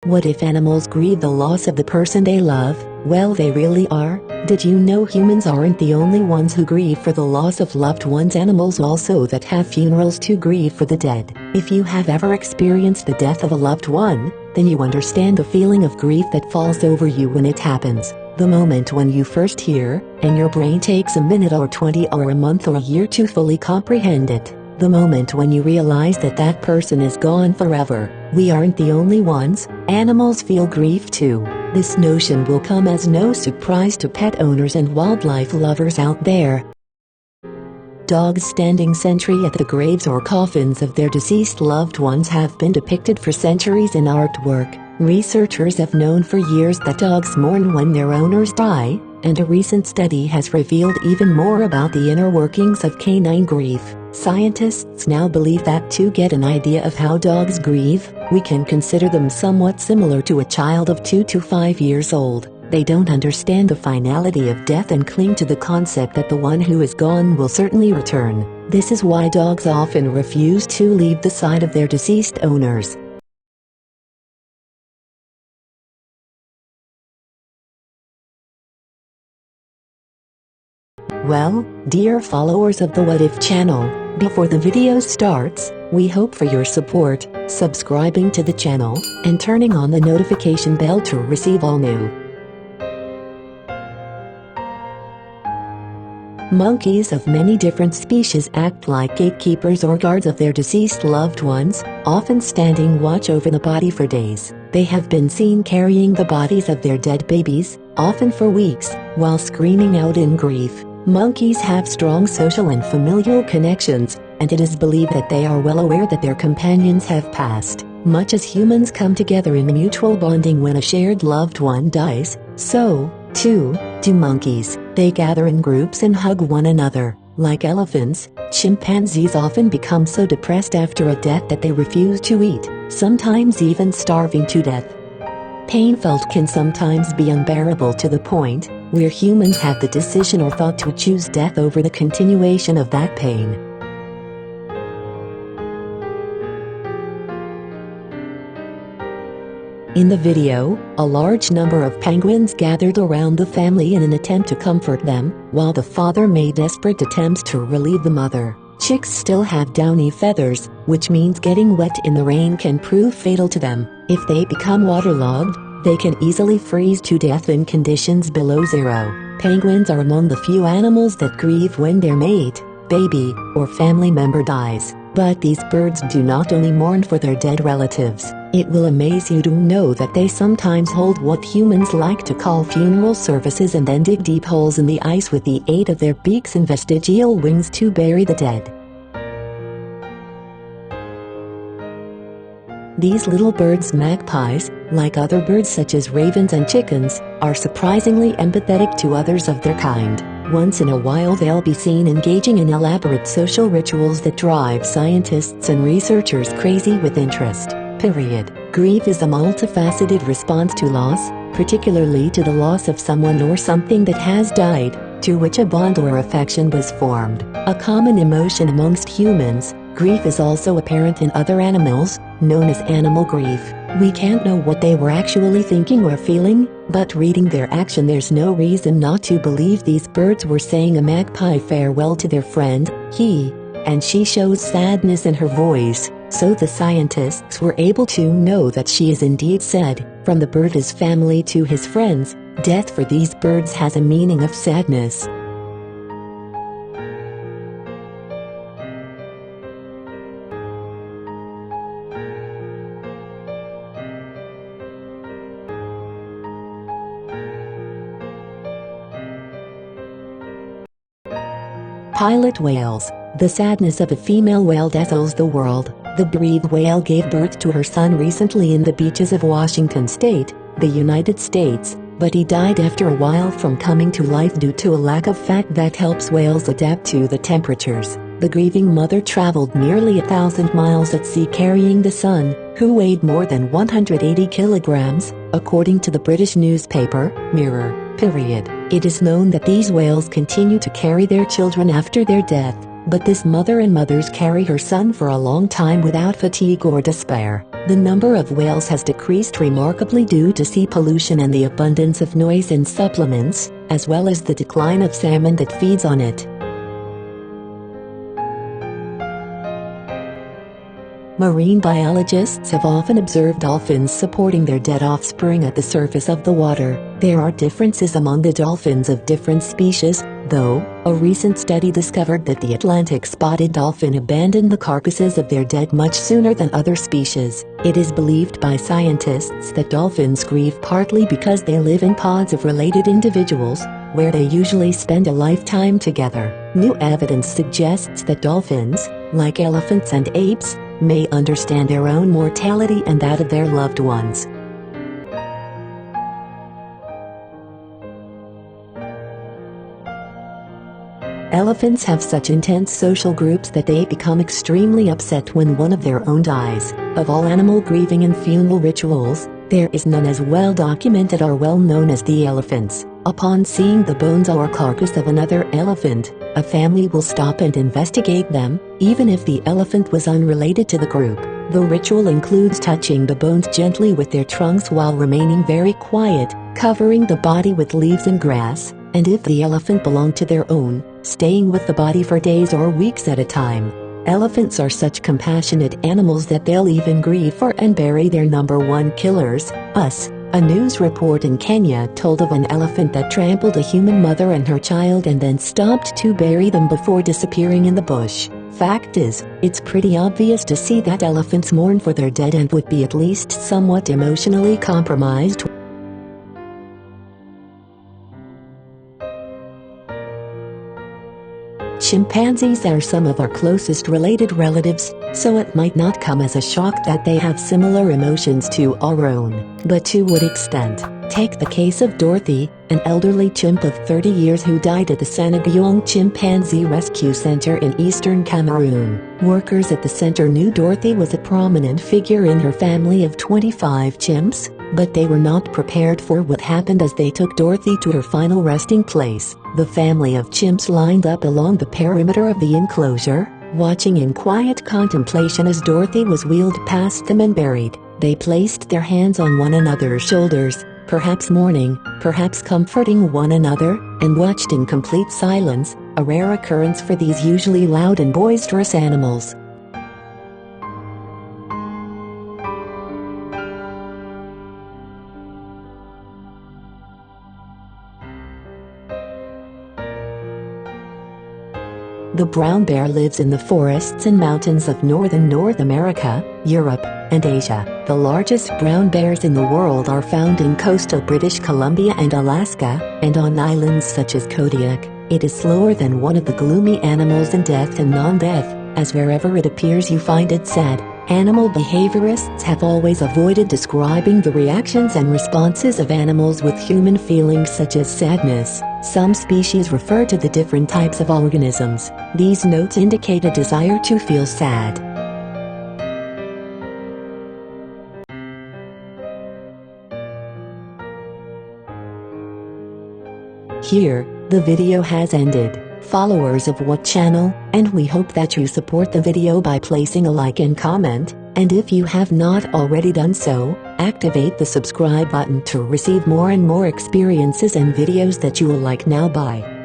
What if animals grieve the loss of the person they love? Well, they really are. Did you know humans aren't the only ones who grieve for the loss of loved ones? Animals also that have funerals to grieve for the dead. If you have ever experienced the death of a loved one, then you understand the feeling of grief that falls over you when it happens. The moment when you first hear, and your brain takes a minute or 20 or a month or a year to fully comprehend it. The moment when you realize that that person is gone forever. We aren't the only ones, animals feel grief too. This notion will come as no surprise to pet owners and wildlife lovers out there. Dogs standing sentry at the graves or coffins of their deceased loved ones have been depicted for centuries in artwork. Researchers have known for years that dogs mourn when their owners die, and a recent study has revealed even more about the inner workings of canine grief. Scientists now believe that to get an idea of how dogs grieve, we can consider them somewhat similar to a child of 2 to 5 years old. They don't understand the finality of death and cling to the concept that the one who is gone will certainly return. This is why dogs often refuse to leave the side of their deceased owners. Well, dear followers of the What If channel, before the video starts, we hope for your support, subscribing to the channel, and turning on the notification bell to receive all new. Monkeys of many different species act like gatekeepers or guards of their deceased loved ones, often standing watch over the body for days. They have been seen carrying the bodies of their dead babies, often for weeks, while screaming out in grief. Monkeys have strong social and familial connections, and it is believed that they are well aware that their companions have passed. Much as humans come together in mutual bonding when a shared loved one dies, so, too, do monkeys. They gather in groups and hug one another. Like elephants, chimpanzees often become so depressed after a death that they refuse to eat, sometimes even starving to death. Pain felt can sometimes be unbearable to the point where humans have the decision or thought to choose death over the continuation of that pain. In the video, a large number of penguins gathered around the family in an attempt to comfort them, while the father made desperate attempts to relieve the mother. Chicks still have downy feathers, which means getting wet in the rain can prove fatal to them. If they become waterlogged, they can easily freeze to death in conditions below zero. Penguins are among the few animals that grieve when their mate, baby, or family member dies. But these birds do not only mourn for their dead relatives. It will amaze you to know that they sometimes hold what humans like to call funeral services and then dig deep holes in the ice with the aid of their beaks and vestigial wings to bury the dead. These little birds, magpies, like other birds such as ravens and chickens, are surprisingly empathetic to others of their kind. Once in a while they'll be seen engaging in elaborate social rituals that drive scientists and researchers crazy with interest. Grief is a multifaceted response to loss, particularly to the loss of someone or something that has died, to which a bond or affection was formed. A common emotion amongst humans, grief is also apparent in other animals, known as animal grief. We can't know what they were actually thinking or feeling, but reading their action there's no reason not to believe these birds were saying a magpie farewell to their friend. He and she shows sadness in her voice, so the scientists were able to know that she is indeed sad. From the bird's family to his friends, death for these birds has a meaning of sadness. Pilot whales. The sadness of a female whale dazzles the world. The Grieve whale gave birth to her son recently in the beaches of Washington State, the United States, but he died after a while from coming to life due to a lack of fat that helps whales adapt to the temperatures. The grieving mother traveled nearly 1,000 miles at sea carrying the son, who weighed more than 180 kilograms, according to the British newspaper, Mirror. It is known that these whales continue to carry their children after their death. But this mother and mothers carry her son for a long time without fatigue or despair. The number of whales has decreased remarkably due to sea pollution and the abundance of noise and supplements, as well as the decline of salmon that feeds on it. Marine biologists have often observed dolphins supporting their dead offspring at the surface of the water. There are differences among the dolphins of different species, though. A recent study discovered that the Atlantic spotted dolphin abandoned the carcasses of their dead much sooner than other species. It is believed by scientists that dolphins grieve partly because they live in pods of related individuals, where they usually spend a lifetime together. New evidence suggests that dolphins, like elephants and apes, may understand their own mortality and that of their loved ones. Elephants have such intense social groups that they become extremely upset when one of their own dies. Of all animal grieving and funeral rituals, there is none as well documented or well known as the elephants. Upon seeing the bones or carcass of another elephant, a family will stop and investigate them, even if the elephant was unrelated to the group. The ritual includes touching the bones gently with their trunks while remaining very quiet, covering the body with leaves and grass, and if the elephant belonged to their own, staying with the body for days or weeks at a time. Elephants are such compassionate animals that they'll even grieve for and bury their number one killers, us. A news report in Kenya told of an elephant that trampled a human mother and her child and then stopped to bury them before disappearing in the bush. Fact is, it's pretty obvious to see that elephants mourn for their dead and would be at least somewhat emotionally compromised. Chimpanzees are some of our closest related relatives, so it might not come as a shock that they have similar emotions to our own. But to what extent? Take the case of Dorothy, an elderly chimp of 30 years who died at the Sanagyong Chimpanzee Rescue Center in eastern Cameroon. Workers at the center knew Dorothy was a prominent figure in her family of 25 chimps, but they were not prepared for what happened as they took Dorothy to her final resting place. The family of chimps lined up along the perimeter of the enclosure, watching in quiet contemplation as Dorothy was wheeled past them and buried. They placed their hands on one another's shoulders, perhaps mourning, perhaps comforting one another, and watched in complete silence, a rare occurrence for these usually loud and boisterous animals. The brown bear lives in the forests and mountains of northern North America, Europe, and Asia. The largest brown bears in the world are found in coastal British Columbia and Alaska, and on islands such as Kodiak. It is slower than one of the gloomy animals in death and non-death, as wherever it appears you find it sad. Animal behaviorists have always avoided describing the reactions and responses of animals with human feelings such as sadness. Some species refer to the different types of organisms. These notes indicate a desire to feel sad. Here, the video has ended. Followers of what channel, and we hope that you support the video by placing a like and comment, and if you have not already done so, activate the subscribe button to receive more and more experiences and videos that you will like now. Bye.